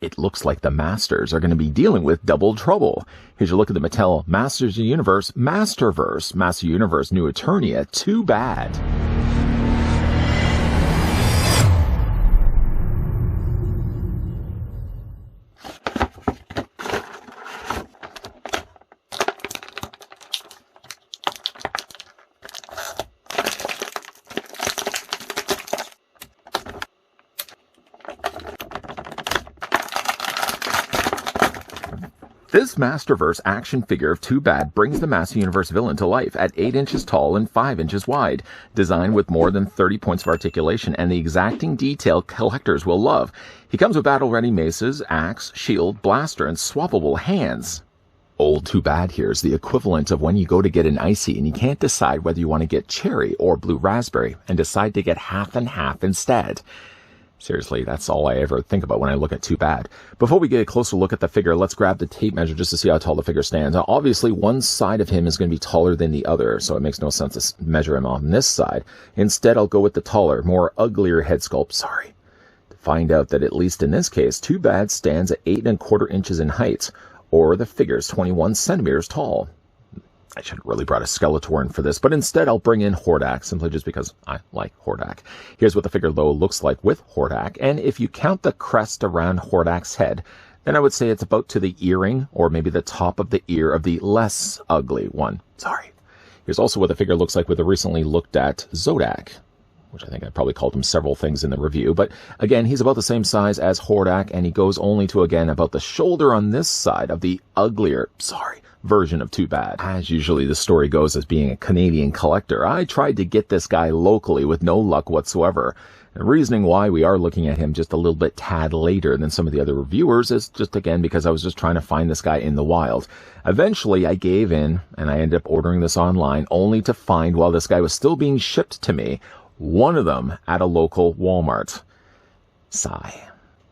It looks like the Masters are going to be dealing with double trouble. Here's a look at the Mattel Masters of the Universe Masterverse Master Universe New Eternia. Too bad. This Masterverse action figure of Too Bad brings the Master Universe villain to life at 8 inches tall and 5 inches wide, designed with more than 30 points of articulation and the exacting detail collectors will love. He comes with battle-ready maces, axe, shield, blaster, and swappable hands. Old Too Bad here is the equivalent of when you go to get an icy and you can't decide whether you want to get cherry or blue raspberry and decide to get half and half instead. Seriously, that's all I ever think about when I look at Too Bad. Before we get a closer look at the figure, let's grab the tape measure just to see how tall the figure stands. Now, obviously, one side of him is going to be taller than the other, so it makes no sense to measure him on this side. Instead, I'll go with the taller, more uglier head sculpt, to find out that at least in this case, Too Bad stands at 8 1/4 inches in height, or the figure's 21 centimeters tall. I should have really brought a Skeletor in for this, but instead I'll bring in Hordak, simply just because I like Hordak. Here's what the figure, though, looks like with Hordak, and if you count the crest around Hordak's head, then I would say it's about to the earring, or maybe the top of the ear of the less ugly one. Here's also what the figure looks like with the recently looked at Zodak, which I think I probably called him several things in the review, but again, he's about the same size as Hordak, and he goes only to, again, about the shoulder on this side of the uglier, version of Too Bad. As usually the story goes, as being a Canadian collector, I tried to get this guy locally with no luck whatsoever. The reasoning why we are looking at him just a little bit tad later than some of the other reviewers is just, again, because I was just trying to find this guy in the wild. Eventually, I gave in, and I ended up ordering this online, only to find, while this guy was still being shipped to me, one of them at a local Walmart. Sigh.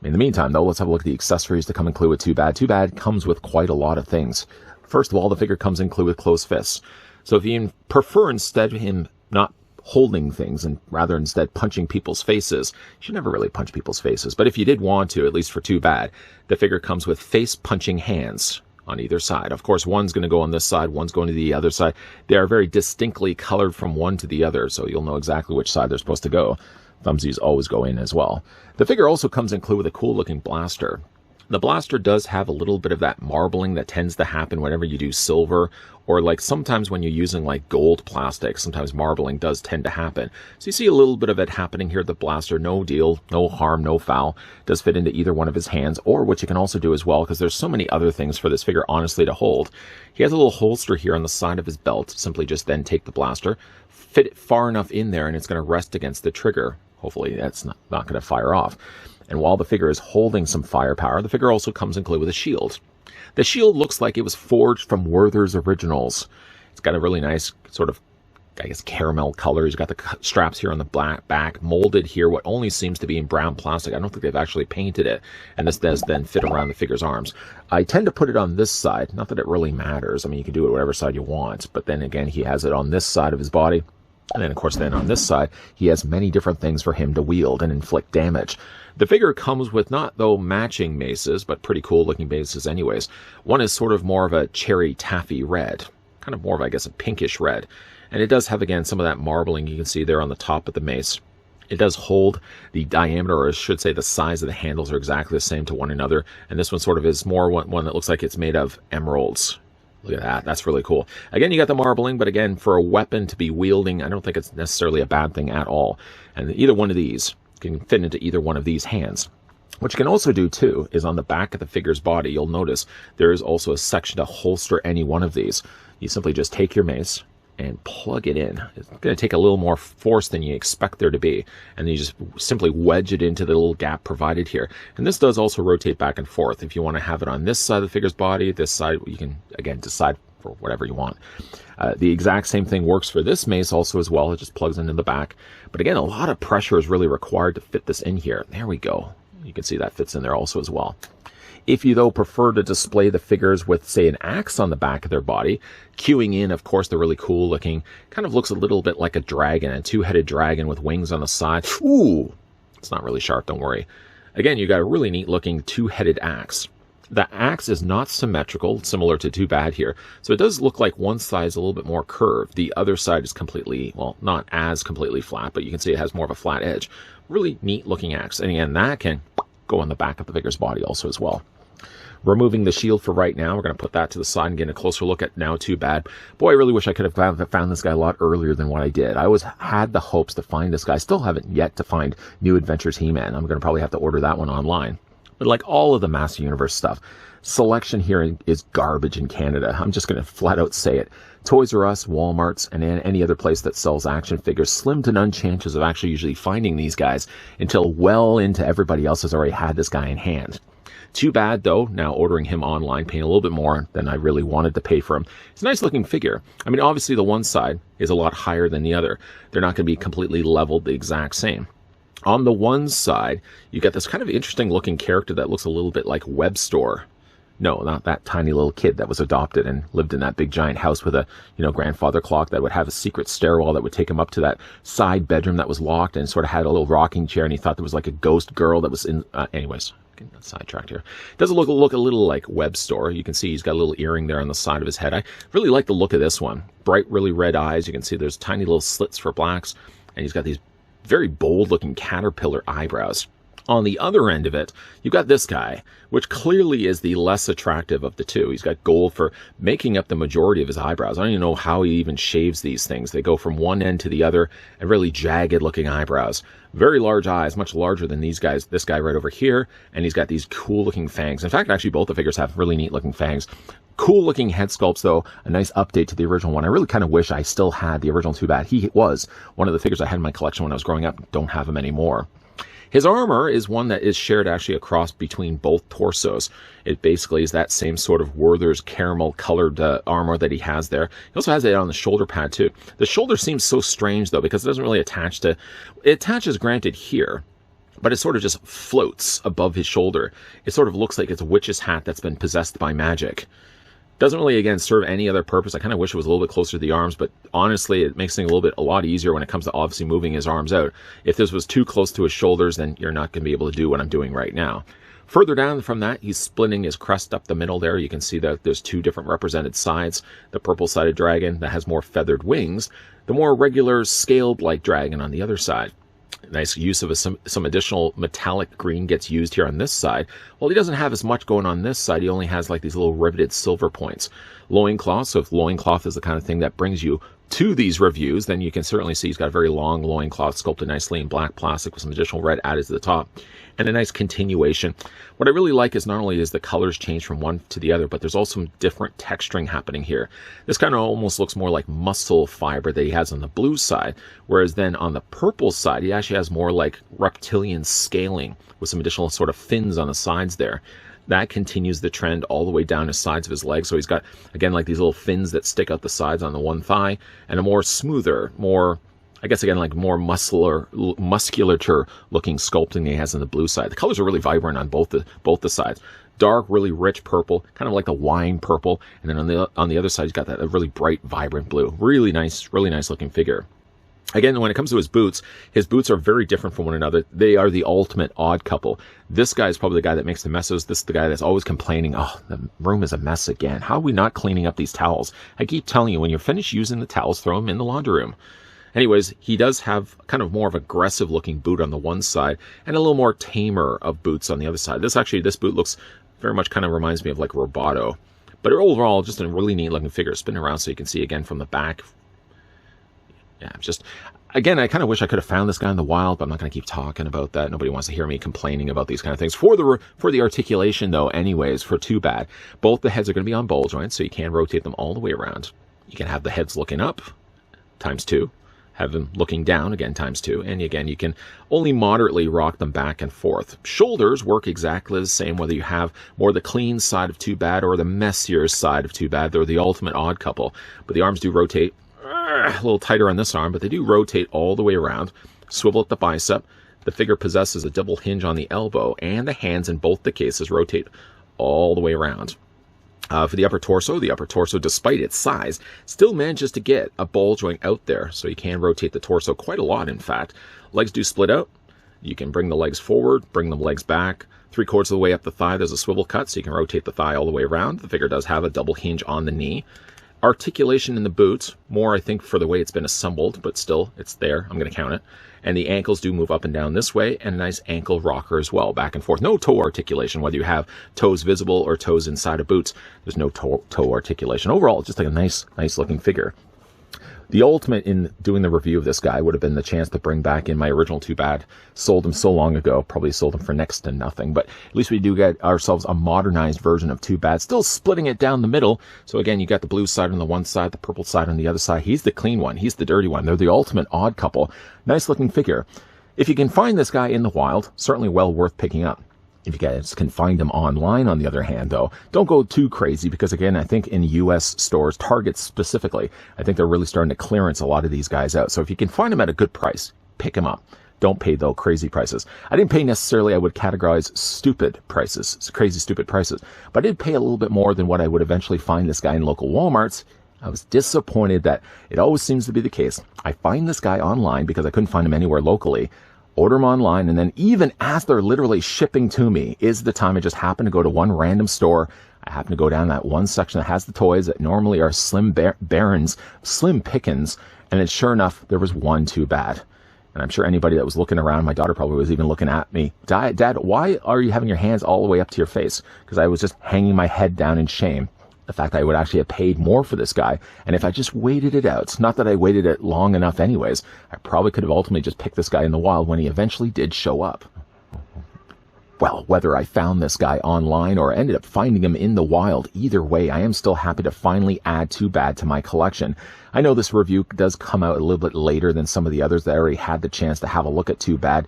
In the meantime, though, let's have a look at the accessories that come included with Too Bad. Too Bad comes with quite a lot of things. First of all, the figure comes included with closed fists. So if you prefer instead him not holding things and rather instead punching people's faces, you should never really punch people's faces. But if you did want to, at least for Too Bad, the figure comes with face-punching hands on either side. Of course, one's going to go on this side, one's going to the other side. They are very distinctly colored from one to the other, so you'll know exactly which side they're supposed to go. Thumbsies always go in as well. The figure also comes included with a cool-looking blaster. The blaster does have a little bit of that marbling that tends to happen whenever you do silver, or like sometimes when you're using like gold plastic, sometimes marbling does tend to happen. So you see a little bit of it happening here at the blaster. No deal, no harm, no foul. Does fit into either one of his hands, or what you can also do as well, because there's so many other things for this figure honestly to hold. He has a little holster here on the side of his belt. Simply just then take the blaster, fit it far enough in there, and it's going to rest against the trigger. Hopefully that's not going to fire off. And while the figure is holding some firepower, the figure also comes included with a shield. The shield looks like it was forged from Werther's Originals. It's got a really nice sort of, I guess, caramel color. He's got the straps here on the back, molded here, what only seems to be in brown plastic. I don't think they've actually painted it. And this does then fit around the figure's arms. I tend to put it on this side. Not that it really matters. I mean, you can do it whatever side you want. But then again, he has it on this side of his body. And then, of course, then on this side, he has many different things for him to wield and inflict damage. The figure comes with not, though, matching maces, but pretty cool-looking maces anyways. One is sort of more of a cherry taffy red, kind of more of, I guess, a pinkish red. And it does have, again, some of that marbling you can see there on the top of the mace. It does hold the diameter, or I should say the size of the handles are exactly the same to one another. And this one sort of is more one that looks like it's made of emeralds. Look at that. That's really cool. Again, you got the marbling, but again, for a weapon to be wielding, I don't think it's necessarily a bad thing at all. And either one of these can fit into either one of these hands. What you can also do, too, is on the back of the figure's body, you'll notice there is also a section to holster any one of these. You simply just take your mace and plug it in. It's going to take a little more force than you expect there to be. And you just simply wedge it into the little gap provided here. And this does also rotate back and forth. If you want to have it on this side of the figure's body, this side, you can, again, decide for whatever you want. The exact same thing works for this mace also as well. It just plugs into the back. But again, a lot of pressure is really required to fit this in here. There we go. You can see that fits in there also as well. If you, though, prefer to display the figures with, say, an axe on the back of their body, queuing in, of course, the really cool looking, kind of looks a little bit like a dragon, a two-headed dragon with wings on the side. Ooh! It's not really sharp, don't worry. Again, you got a really neat looking two-headed axe. The axe is not symmetrical, similar to Too Bad here. So it does look like one side is a little bit more curved. The other side is completely, well, not as completely flat, but you can see it has more of a flat edge. Really neat looking axe. And again, that can go on the back of the figure's body also as well. Removing the shield for right now. We're going to put that to the side and get a closer look at now Too Bad. Boy, I really wish I could have found this guy a lot earlier than what I did. I always had the hopes to find this guy. I still haven't yet to find New Adventures He-Man. I'm going to probably have to order that one online. But like all of the Master Universe stuff, selection here is garbage in Canada. I'm just going to flat out say it. Toys R Us, Walmart's, and any other place that sells action figures, slim to none chances of actually usually finding these guys until well into everybody else has already had this guy in hand. Too Bad, though, now ordering him online, paying a little bit more than I really wanted to pay for him. It's a nice looking figure. I mean, obviously the one side is a lot higher than the other. They're not going to be completely leveled the exact same. On the one side, you get this kind of interesting looking character that looks a little bit like Webstore. No, not that tiny little kid that was adopted and lived in that big giant house with a, grandfather clock that would have a secret stairwell that would take him up to that side bedroom that was locked and sort of had a little rocking chair, and he thought there was like a ghost girl that was in, anyways. Sidetracked here. Doesn't look a little like Webstore. You can see he's got a little earring there on the side of his head. I really like the look of this one. Bright, really red eyes. You can see there's tiny little slits for blacks, and he's got these very bold looking caterpillar eyebrows. On the other end of it, you've got this guy, which clearly is the less attractive of the two. He's got gold for making up the majority of his eyebrows. I don't even know how he even shaves these things. They go from one end to the other, and really jagged looking eyebrows. Very large eyes, much larger than these guys. This guy right over here, and he's got these cool looking fangs. In fact, actually both the figures have really neat looking fangs. Cool looking head sculpts, though. A nice update to the original one. I really kind of wish I still had the original Too Bad. He was one of the figures I had in my collection when I was growing up. Don't have him anymore. His armor is one that is shared actually across between both torsos. It basically is that same sort of Werther's caramel colored armor that he has there. He also has it on the shoulder pad too. The shoulder seems so strange though, because it doesn't really attach to, it attaches granted here, but it sort of just floats above his shoulder. It sort of looks like it's a witch's hat that's been possessed by magic. Doesn't really, again, serve any other purpose. I kind of wish it was a little bit closer to the arms, but honestly, it makes things a lot easier when it comes to obviously moving his arms out. If this was too close to his shoulders, then you're not going to be able to do what I'm doing right now. Further down from that, he's splitting his crest up the middle there. You can see that there's two different represented sides. The purple-sided dragon that has more feathered wings. The more regular, scaled-like dragon on the other side. Nice use of some additional metallic green gets used here on this side. Well, he doesn't have as much going on this side. He only has like these little riveted silver points. Loincloth, so if loincloth is the kind of thing that brings you to these reviews, then you can certainly see he's got a very long loincloth sculpted nicely in black plastic with some additional red added to the top. And a nice continuation. What I really like is not only is the colors change from one to the other, but there's also some different texturing happening here. This kind of almost looks more like muscle fiber that he has on the blue side, whereas then on the purple side, he actually has more like reptilian scaling with some additional sort of fins on the sides there. That continues the trend all the way down the sides of his legs. So he's got, again, like these little fins that stick out the sides on the one thigh, and a more smoother, more, I guess, again, like more musculature looking sculpting he has on the blue side. The colors are really vibrant on both the sides. Dark, really rich purple, kind of like the wine purple. And then on the other side, he's got that really bright, vibrant blue. Really nice looking figure. Again, when it comes to his boots are very different from one another. They are the ultimate odd couple. This guy is probably the guy that makes the messes. This is the guy that's always complaining, oh, the room is a mess again. How are we not cleaning up these towels? I keep telling you, when you're finished using the towels, throw them in the laundry room. Anyways, he does have kind of more of aggressive looking boot on the one side and a little more tamer of boots on the other side. This boot looks very much kind of reminds me of like Roboto. But overall, just a really neat looking figure. Spin around so you can see again from the back. Yeah, just, again, I kind of wish I could have found this guy in the wild, but I'm not going to keep talking about that. Nobody wants to hear me complaining about these kind of things. For the articulation, though, anyways, for Too Bad, both the heads are going to be on ball joints, so you can rotate them all the way around. You can have the heads looking up, ×2. Have them looking down, again, ×2. And again, you can only moderately rock them back and forth. Shoulders work exactly the same, whether you have more the clean side of Too Bad or the messier side of Too Bad. They're the ultimate odd couple. But the arms do rotate a little tighter on this arm, but they do rotate all the way around. Swivel at the bicep. The figure possesses a double hinge on the elbow, and the hands in both the cases rotate all the way around. For the upper torso, despite its size, still manages to get a ball joint out there, so you can rotate the torso quite a lot, in fact. Legs do split out. You can bring the legs forward, bring the legs back. 3/4 of the way up the thigh, there's a swivel cut, so you can rotate the thigh all the way around. The figure does have a double hinge on the knee. Articulation in the boots, more I think for the way it's been assembled, but still, it's there. I'm going to count it. And the ankles do move up and down this way, and a nice ankle rocker as well, back and forth. No toe articulation, whether you have toes visible or toes inside of boots. There's no toe articulation. Overall, it's just like a nice looking figure. The ultimate in doing the review of this guy would have been the chance to bring back in my original Too Bad. Sold him so long ago, probably sold him for next to nothing. But at least we do get ourselves a modernized version of Too Bad, still splitting it down the middle. So again, you got the blue side on the one side, the purple side on the other side. He's the clean one. He's the dirty one. They're the ultimate odd couple. Nice looking figure. If you can find this guy in the wild, certainly well worth picking up. If you guys can find them online, on the other hand, though, don't go too crazy because, again, I think in U.S. stores, Target specifically, I think they're really starting to clearance a lot of these guys out. So if you can find them at a good price, pick them up. Don't pay, though, crazy prices. I didn't pay necessarily, I would categorize stupid prices, crazy stupid prices, but I did pay a little bit more than what I would eventually find this guy in local Walmarts. I was disappointed that it always seems to be the case. I find this guy online because I couldn't find him anywhere locally. Order them online, and then even as they're literally shipping to me is the time I just happen to go to one random store. I happen to go down that one section that has the toys that normally are slim pickings, and it's sure enough, there was one Too Bad. And I'm sure anybody that was looking around, my daughter probably was even looking at me. Dad, why are you having your hands all the way up to your face? Because I was just hanging my head down in shame. The fact that I would actually have paid more for this guy, and if I just waited it out, not that I waited it long enough anyways, I probably could have ultimately just picked this guy in the wild when he eventually did show up. Well, whether I found this guy online or ended up finding him in the wild, either way, I am still happy to finally add Too Bad to my collection. I know this review does come out a little bit later than some of the others that I already had the chance to have a look at Too Bad.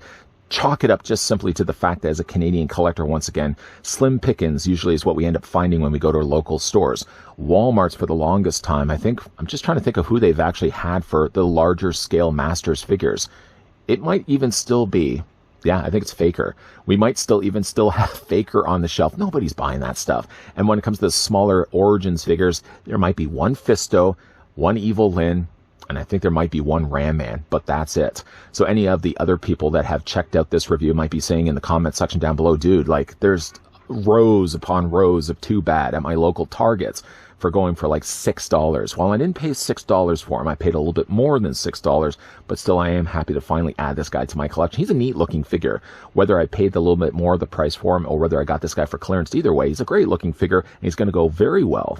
Chalk it up just simply to the fact that as a Canadian collector, once again, slim pickings usually is what we end up finding when we go to our local stores. Walmart's for the longest time, I'm just trying to think of who they've actually had for the larger scale Masters figures. It might even still be, yeah, I think it's Faker. We might still have Faker on the shelf. Nobody's buying that stuff. And when it comes to the smaller Origins figures, there might be one Fisto, one Evil Lyn, and I think there might be one Ram Man, but that's it. So any of the other people that have checked out this review might be saying in the comment section down below, dude, like there's rows upon rows of Too Bad at my local Targets for going for like $6. While I didn't pay $6 for him, I paid a little bit more than $6, but still I am happy to finally add this guy to my collection. He's a neat looking figure. Whether I paid a little bit more of the price for him or whether I got this guy for clearance, either way, he's a great looking figure, and he's going to go very well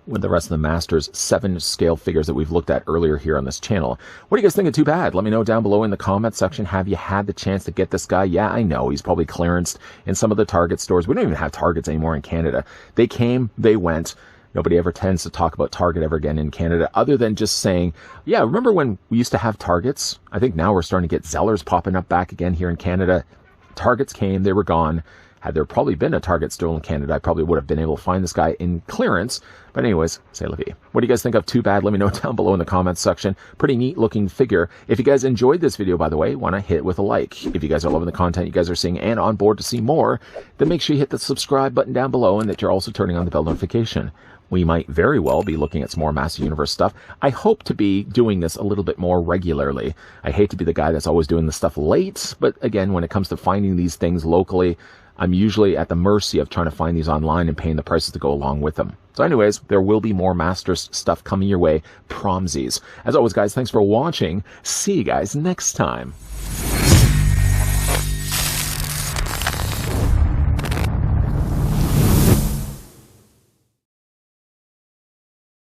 with the rest of the Masters 7 scale figures that we've looked at earlier here on this channel. What do you guys think of Too Bad? Let me know down below in the comment section. Have you had the chance to get this guy? Yeah, I know he's probably clearanced in some of the Target stores. We don't even have Targets anymore in Canada. They came, they went. Nobody ever tends to talk about Target ever again in Canada, other than just saying, yeah, remember when we used to have Targets? I think now we're starting to get Zellers popping up back again here in Canada. Targets came, they were gone. Had there probably been a Target still in Canada, I probably would have been able to find this guy in clearance. But anyways, c'est la vie. What do you guys think of Too Bad? Let me know down below in the comments section. Pretty neat looking figure. If you guys enjoyed this video, by the way, want to hit it with a like. If you guys are loving the content you guys are seeing and on board to see more, then make sure you hit the subscribe button down below and that you're also turning on the bell notification. We might very well be looking at some more Master Universe stuff. I hope to be doing this a little bit more regularly. I hate to be the guy that's always doing the stuff late, but again, when it comes to finding these things locally, I'm usually at the mercy of trying to find these online and paying the prices to go along with them. So anyways, there will be more Masters stuff coming your way, promsies. As always, guys, thanks for watching. See you guys next time.